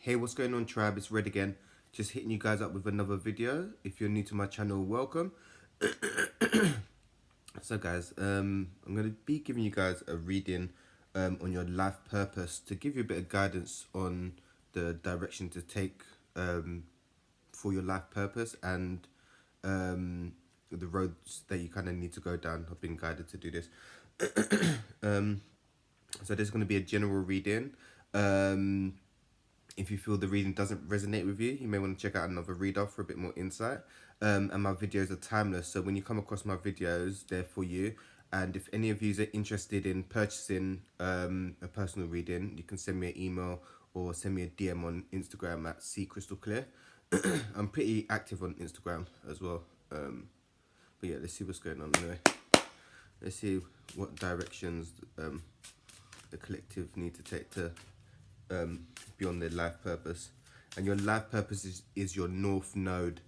Hey, what's going on, tribe? It's Red again. Just hitting you guys up with another video. If you're new to my channel, welcome. So guys, I'm going to be giving you guys a reading on your life purpose to give you a bit of guidance on the direction to take for your life purpose and the roads that you kind of need to go down. I've been guided to do this. So there's going to be a general reading. If you feel the reading doesn't resonate with you, you may want to check out another reader for a bit more insight. And my videos are timeless, so when you come across my videos, they're for you. And if any of you are interested in purchasing a personal reading, you can send me an email or send me a DM on Instagram at @crystalclear. I'm pretty active on Instagram as well. But yeah, let's see what's going on anyway. Let's see what directions the collective need to take to beyond their life purpose. And your life purpose is your north node.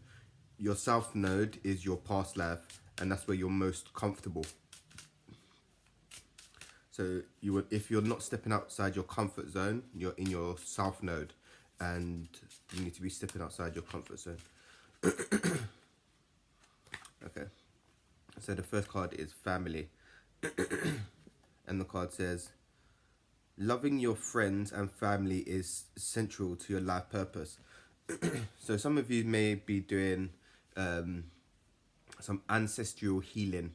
Your south node is your past life, and that's where you're most comfortable. So if you're not stepping outside your comfort zone, you're in your south node, and you need to be stepping outside your comfort zone. Okay, so the first card is family. And the card says, loving your friends and family is central to your life purpose. So some of you may be doing some ancestral healing,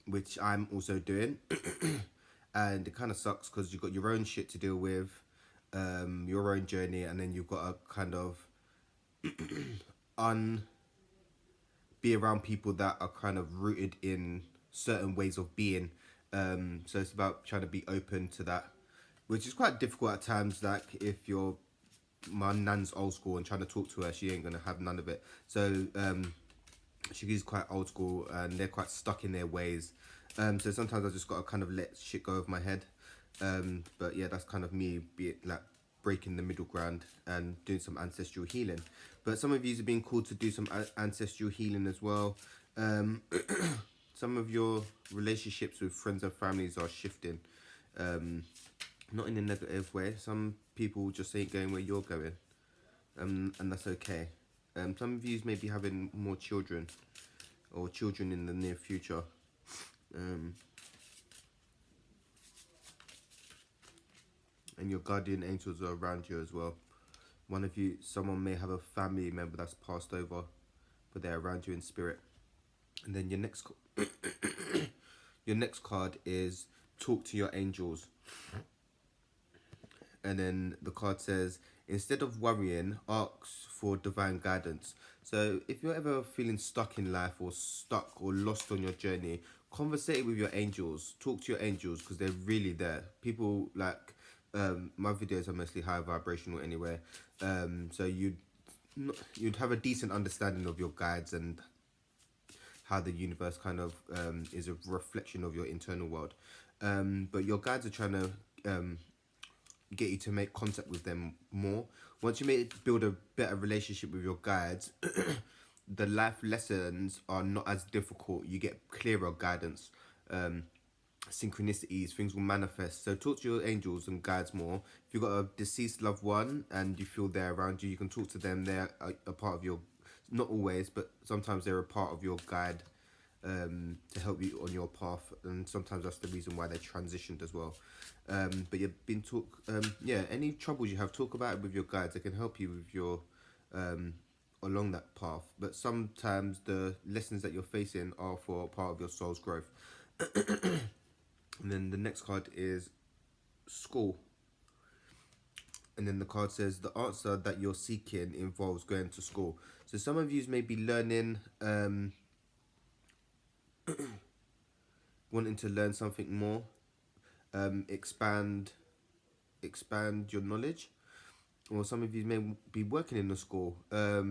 which I'm also doing. And it kind of sucks because you've got your own shit to deal with, your own journey, and then you've got to kind of be around people that are kind of rooted in certain ways of being. So it's about trying to be open to that, which is quite difficult at times. Like if my nan's old school and trying to talk to her, she ain't gonna have none of it. So she is quite old school and they're quite stuck in their ways. So sometimes I just gotta kind of let shit go over my head. But yeah, that's kind of me, be it like breaking the middle ground and doing some ancestral healing. But some of you are being called to do some ancestral healing as well. Some of your relationships with friends and families are shifting, not in a negative way. Some people just ain't going where you're going, and that's okay. Some of you may be having more children or children in the near future. And your guardian angels are around you as well. Someone may have a family member that's passed over, but they're around you in spirit. And then your next card is talk to your angels. And then the card says, instead of worrying, ask for divine guidance. So if you're ever feeling stuck in life or stuck or lost on your journey, conversate with your angels. Talk to your angels because they're really there. People like, my videos are mostly high vibrational anyway. So you'd have a decent understanding of your guides and how the universe kind of is a reflection of your internal world. But your guides are trying to get you to make contact with them more. Once you build a better relationship with your guides, the life lessons are not as difficult. You get clearer guidance, synchronicities, things will manifest. So talk to your angels and guides more. If you've got a deceased loved one and you feel they're around you, you can talk to them. They're a part of your, not always, but sometimes they're a part of your guide, to help you on your path, and sometimes that's the reason why they transitioned as well. But you've been any troubles you have, talk about it with your guides. They can help you with your along that path. But sometimes the lessons that you're facing are for part of your soul's growth. And then the next card is school. And then the card says the answer that you're seeking involves going to school. So some of you may be learning, wanting to learn something more, expand your knowledge. Or some of you may be working in the school. I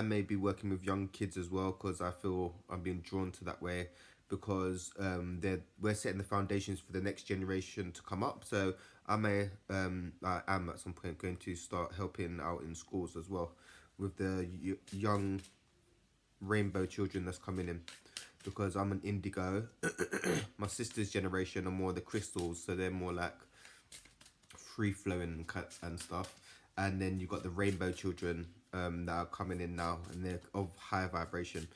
may be working with young kids as well because I feel I'm being drawn to that way, because we're setting the foundations for the next generation to come up. So I am at some point going to start helping out in schools as well with the young rainbow children that's coming in, because I'm an indigo. My sister's generation are more the crystals, so they're more like free flowing and stuff. And then you've got the rainbow children that are coming in now, and they're of higher vibration.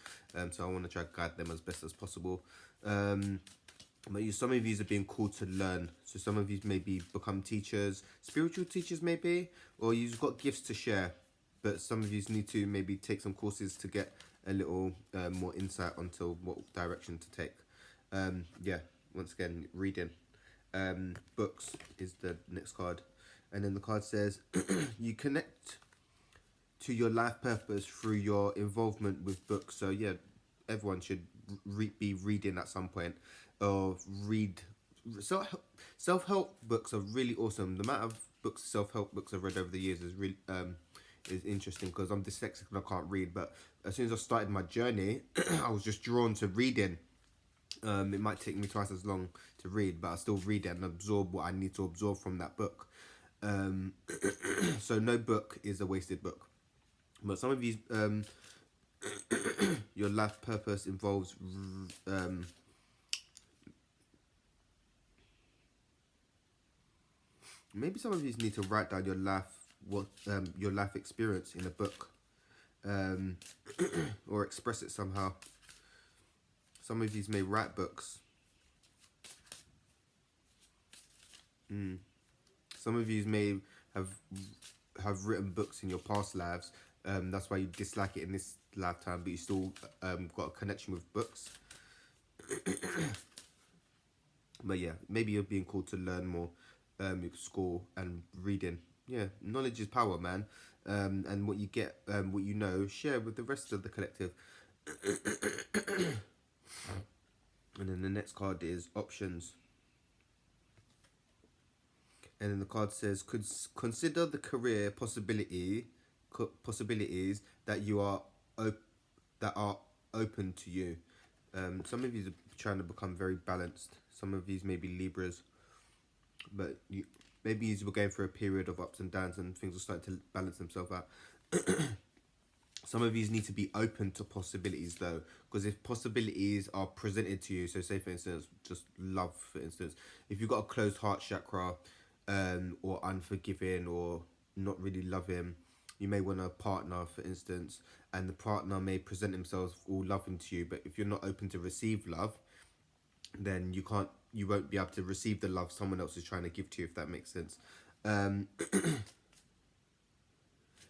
So I want to try to guide them as best as possible. But some of you are being called to learn. So some of you maybe become teachers, spiritual teachers maybe, or you've got gifts to share. But some of you need to maybe take some courses to get a little more insight onto what direction to take. Yeah, once again, reading. Books is the next card. And then the card says, you connect to your life purpose through your involvement with books. So yeah, everyone should be reading at some point, or read self-help books are really awesome. The amount of books, self-help books I've read over the years is really is interesting, because I'm dyslexic and I can't read. But as soon as I started my journey, I was just drawn to reading. It might take me twice as long to read, but I still read it and absorb what I need to absorb from that book. So no book is a wasted book. But some of you, your life purpose involves maybe some of you need to write down your life experience in a book, or express it somehow. Some of you may write books. Some of you may have written books in your past lives. That's why you dislike it in this lifetime, but you still got a connection with books. But yeah, maybe you're being called to learn more, school and reading. Yeah, knowledge is power, man. And what you get, what you know, share with the rest of the collective. And then the next card is options. And then the card says, consider the career possibilities that you are that are open to you. Some of you are trying to become very balanced. Some of these may be Libras, but maybe you were going through a period of ups and downs, and things will start to balance themselves out. Some of you need to be open to possibilities, though, because if possibilities are presented to you, so say for instance, just love, for instance, if you've got a closed heart chakra, or unforgiving, or not really loving, you may want a partner, for instance, and the partner may present themselves all loving to you, but if you're not open to receive love, then you won't be able to receive the love someone else is trying to give to you, if that makes sense.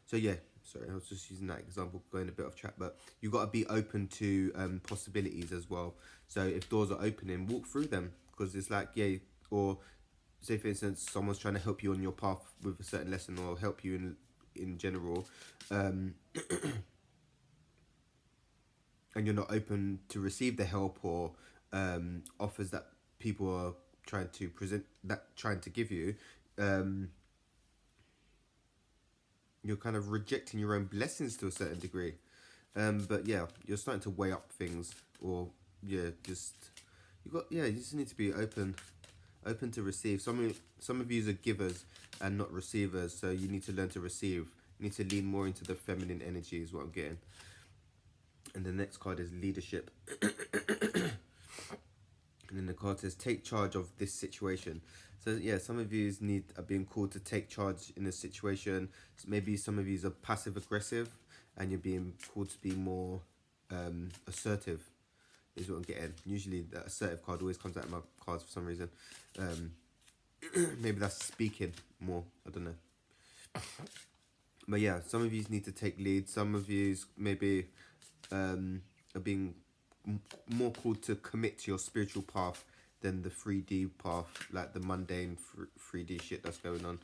So yeah, sorry, I was just using that example, going a bit off track, but you've got to be open to possibilities as well. So if doors are opening, walk through them, because it's like, yeah, or say for instance, someone's trying to help you on your path with a certain lesson, or help you in general, and you're not open to receive the help, or offers that people are trying to give you, you're kind of rejecting your own blessings to a certain degree. But yeah, you're starting to weigh up things, or yeah, you just need to be open to receive. Some of you are givers and not receivers, so you need to learn to receive. You need to lean more into the feminine energy, is what I'm getting. And the next card is leadership. And then the card says, take charge of this situation. So yeah, some of you are being called to take charge in a situation. So maybe some of you are passive aggressive, and you're being called to be more assertive, is what I'm getting. Usually the assertive card always comes out of my cards for some reason. Maybe that's speaking more, I don't know. But yeah, some of you need to take lead. Some of you maybe are being more called to commit to your spiritual path than the 3D path, like the mundane 3D shit that's going on.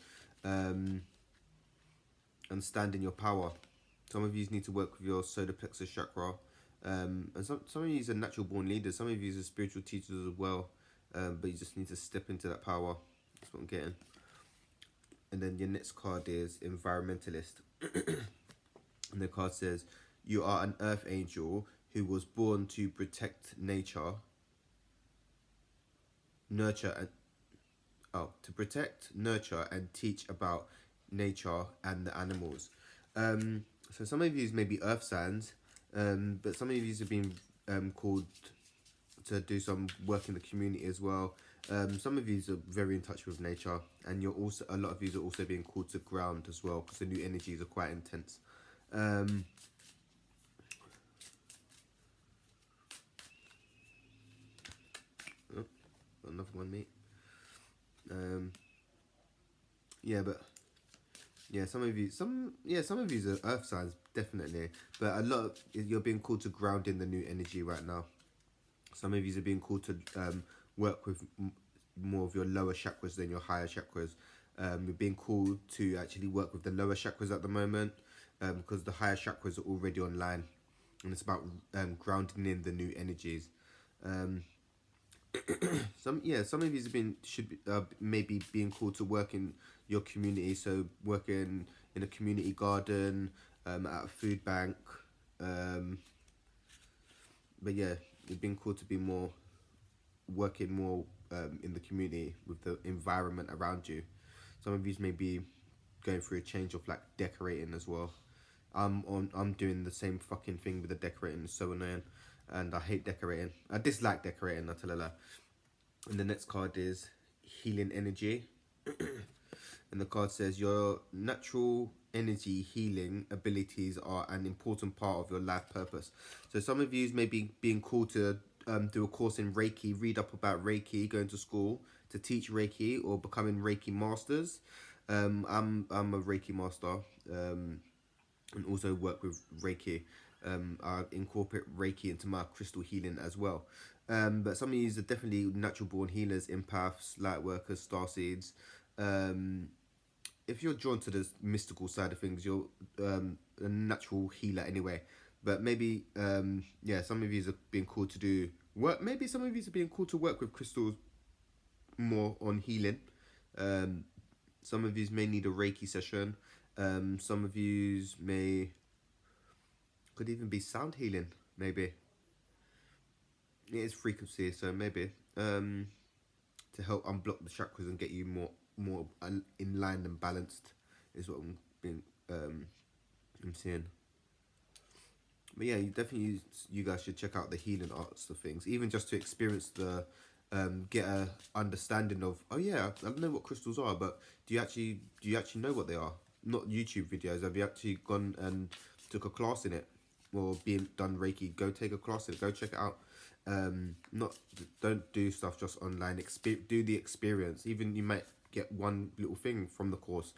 And stand in your power. Some of you need to work with your solar plexus chakra. And some of you are natural born leaders. Some of you are spiritual teachers as well. But you just need to step into that power. That's what I'm getting. And then your next card is Environmentalist. And the card says, you are an earth angel who was born to protect nature, nurture and teach about nature and the animals. So some of you may be earth signs, but some of you have been called to do some work in the community as well. Some of you are very in touch with nature, and you're also, a lot of you are also being called to ground as well, because the new energies are quite intense. Um, oh, another one, mate. Um, yeah, but yeah, some of you are earth signs, definitely, but a lot of, you're being called to ground in the new energy right now. Some of you are being called to work with more of your lower chakras than your higher chakras. You're being called to actually work with the lower chakras at the moment, because the higher chakras are already online, and it's about grounding in the new energies. Um, some of you have been should be, maybe being called to work in your community, so working in a community garden, at a food bank. Um, but yeah, you've been called to be more working more in the community with the environment around you. Some of you may be going through a change of like decorating as well. I'm doing the same fucking thing with the decorating. It's so annoying, and I hate decorating. I dislike decorating. I tell a lie. And the next card is healing energy. And the card says your natural energy healing abilities are an important part of your life purpose. So some of you may be being called to do a course in Reiki, read up about Reiki, going to school to teach Reiki, or becoming Reiki masters. I'm a Reiki master, and also work with Reiki. I incorporate Reiki into my crystal healing as well. But some of these are definitely natural born healers, empaths, light workers, starseeds. Um, if you're drawn to the mystical side of things, you're a natural healer anyway. But maybe, yeah, some of you are being called to do work. Maybe some of you are being called to work with crystals more on healing. Um, some of you may need a Reiki session. Some of you may could even be sound healing. Maybe it is frequency, so maybe to help unblock the chakras and get you more in line and balanced is what I'm seeing. But yeah, you guys should check out the healing arts of things, even just to experience the get a understanding of, oh yeah, I don't know what crystals are, but do you actually know what they are? Not YouTube videos. Have you actually gone and took a class in it, or being done Reiki? Go take a class in it. Go check it out. Not Don't do stuff just online. Do the experience. Even you might get one little thing from the course.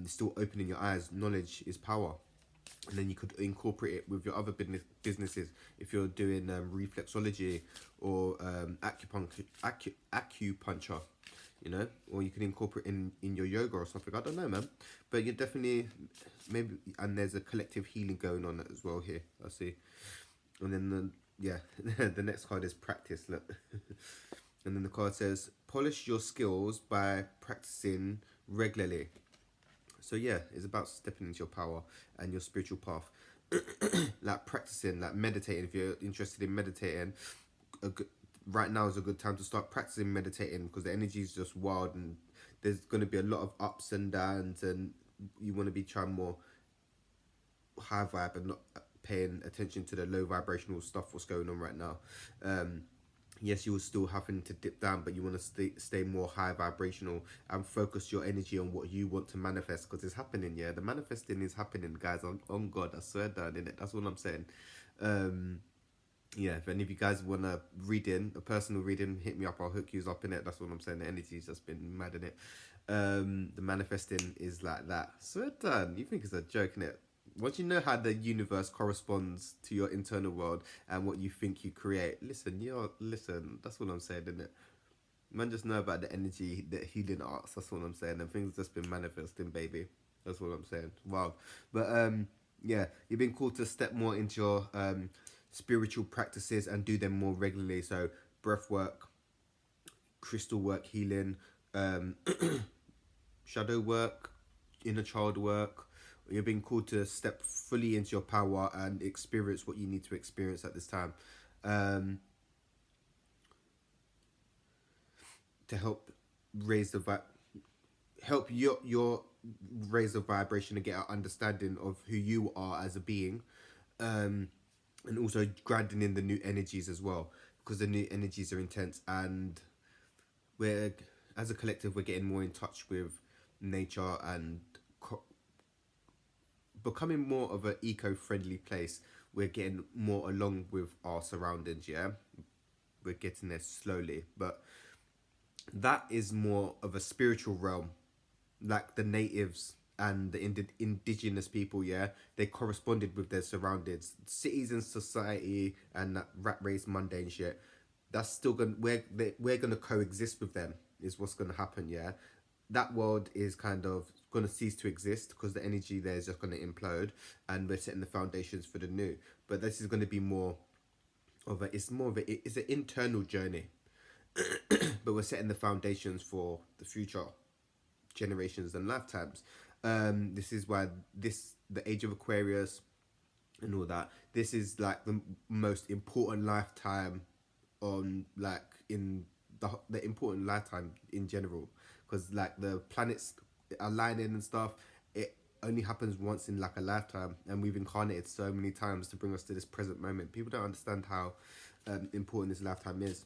Still opening your eyes. Knowledge is power, and then you could incorporate it with your other businesses. If you're doing reflexology or acupuncture, you know, or you can incorporate in your yoga or something. I don't know, man, but you definitely maybe. And there's a collective healing going on as well here, I see. And then yeah, the next card is practice. Look. And then the card says polish your skills by practicing regularly. So yeah, it's about stepping into your power and your spiritual path. Like practicing, like meditating. If you're interested in meditating, a good, right now is a good time to start practicing meditating, because the energy is just wild, and there's going to be a lot of ups and downs, and you want to be trying more high vibe and not paying attention to the low vibrational stuff what's going on right now. Yes, you will still having to dip down, but you want to stay more high vibrational and focus your energy on what you want to manifest, because it's happening. Yeah, the manifesting is happening, guys. On God, I swear down in it. That's what I'm saying. Yeah, if any of you guys want a reading, a personal reading, hit me up. I'll hook you up in it. That's what I'm saying. The energy's just been mad in it. The manifesting is like that. Swear done. You think it's a joke, innit? Once you know how the universe corresponds to your internal world and what you think you create, listen. That's what I'm saying, isn't it? Man, just know about the energy, the healing arts. That's what I'm saying, and things just been manifesting, baby. That's what I'm saying. Wow, but yeah, you've been called to step more into your spiritual practices and do them more regularly. So breath work, crystal work, healing, um, shadow work, inner child work. You're being called to step fully into your power and experience what you need to experience at this time, um, to help raise the help your raise the vibration and get an understanding of who you are as a being, and also grounding in the new energies as well. because the new energies are intense, and we're, as a collective, we're getting more in touch with nature and becoming more of an eco-friendly place. We're getting more along with our surroundings. Yeah, we're getting there slowly, but that is more of a spiritual realm, like the natives and the indigenous people. Yeah, they corresponded with their surroundings. Cities and society and that rat race mundane shit, that's still gonna, we're gonna coexist with them, is what's gonna happen. Yeah, that world is kind of gonna cease to exist because the energy there is just gonna implode, and we're setting the foundations for the new. But this is gonna be more of a, it's more of a, it's an internal journey, but we're setting the foundations for the future generations and lifetimes. This is why the age of Aquarius and all that. This is like the most important lifetime on, like, in the important lifetime in general, because like the planets aligning and stuff. It only happens once in like a lifetime, and we've incarnated so many times to bring us to this present moment. People don't understand how important this lifetime is.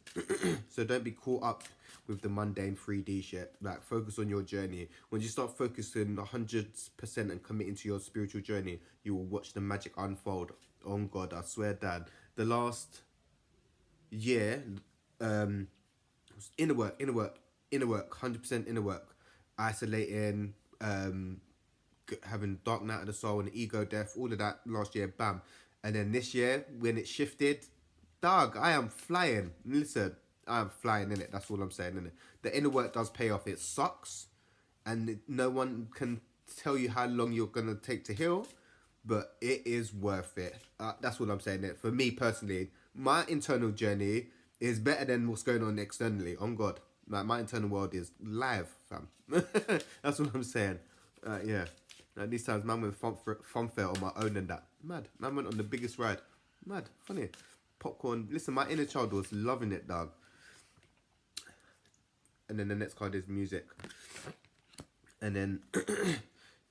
So don't be caught up with the mundane 3D shit. Like, focus on your journey. When you start focusing 100% and committing to your spiritual journey, you will watch the magic unfold. On God, I swear, Dad. The last year, um, inner work, inner work, inner work, 100% inner work, isolating, having dark night of the soul and ego death, all of that last year, bam. And then this year, when it shifted, dog, I am flying. Listen, I am flying in it. That's all I'm saying in it. The inner work does pay off. It sucks, and no one can tell you how long you're gonna take to heal, but it is worth it. That's what I'm saying. It for me personally, my internal journey is better than what's going on externally. On God, like, my internal world is live, fam. That's what I'm saying. Yeah. These times, man went fun fair on my own and that. Mad. Man went on the biggest ride. Mad. Funny. Popcorn. Listen, my inner child was loving it, dog. And then the next card is music. And then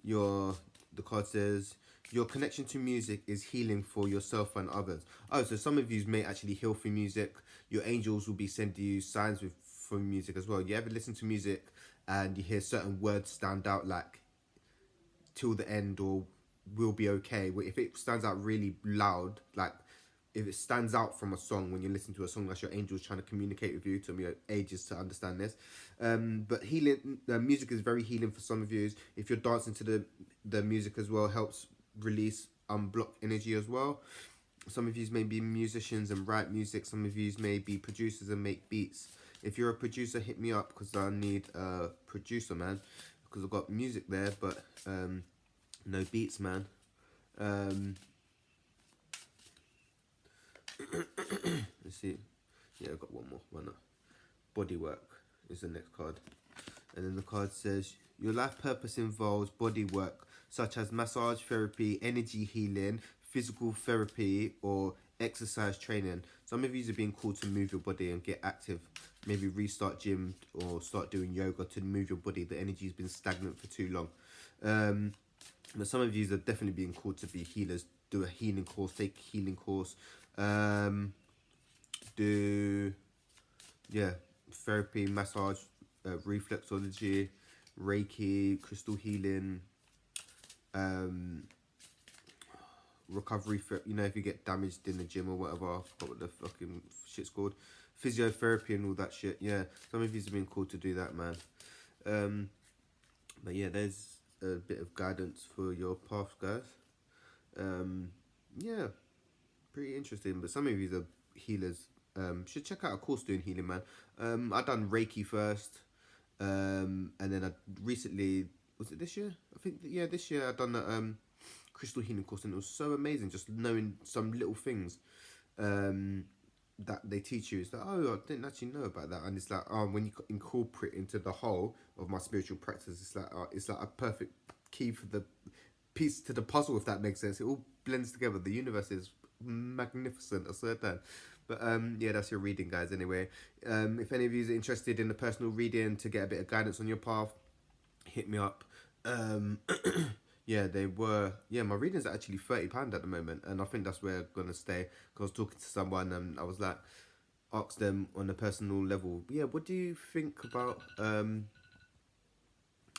the card says, your connection to music is healing for yourself and others. Oh, so some of you may actually heal through music. Your angels will be sending you signs from music as well. You ever listen to music and you hear certain words stand out, like till the end or will be okay? If it stands out really loud, like if it stands out from a song, when you listen to a song, that's your angels trying to communicate with you. It took me ages to understand this. But healing, music is very healing for some of you. If you're dancing to the music as well, helps release unblock energy as well. Some of you may be musicians and write music. Some of you may be producers and make beats. If you're a producer, hit me up, because I need a producer, man, because I've got music there, but no beats, man. Let's see. Yeah, I've got one more. Why not? Bodywork is the next card. And then the card says, your life purpose involves body work, such as massage therapy, energy healing, physical therapy, or exercise training. Some of you are being called to move your body and get active. Maybe restart gym or start doing yoga to move your body. The energy's been stagnant for too long. But some of you are definitely being called to be healers. Do a healing course, take a healing course. Do, yeah, therapy, massage, reflexology, Reiki, crystal healing, recovery for, if you get damaged in the gym or whatever. I forgot what the fucking shit's called. Physiotherapy and all that shit. Yeah, some of you have been called to do that, man. But yeah, there's a bit of guidance for your path, guys. Yeah, pretty interesting. But some of you are healers. Should check out a course doing healing, man. I done Reiki first, and then I recently, was it this year? I think, yeah, this year I done that crystal healing course, and it was so amazing just knowing some little things that they teach you. It's like, oh, I didn't actually know about that. And it's like, when you incorporate into the whole of my spiritual practice, it's like a perfect key for the piece to the puzzle, if that makes sense. It all blends together. The universe is magnificent, I swear that. But yeah, that's your reading, guys. Anyway, if any of you are interested in a personal reading to get a bit of guidance on your path, hit me up. Yeah, my readings are actually £30 at the moment, and I think that's where I'm gonna stay. Cause I was talking to someone and I was like, ask them on a personal level, yeah, what do you think about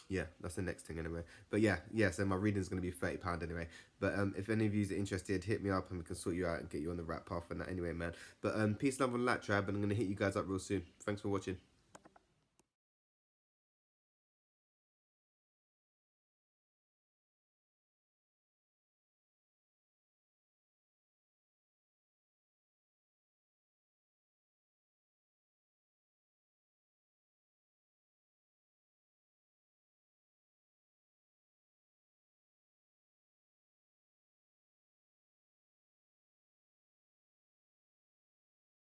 yeah, that's the next thing anyway. But yeah, so my reading's going to be £30 anyway. But if any of you are interested, hit me up and we can sort you out and get you on the right path and that anyway, man. But peace, love, and light, tribe, and I'm going to hit you guys up real soon. Thanks for watching.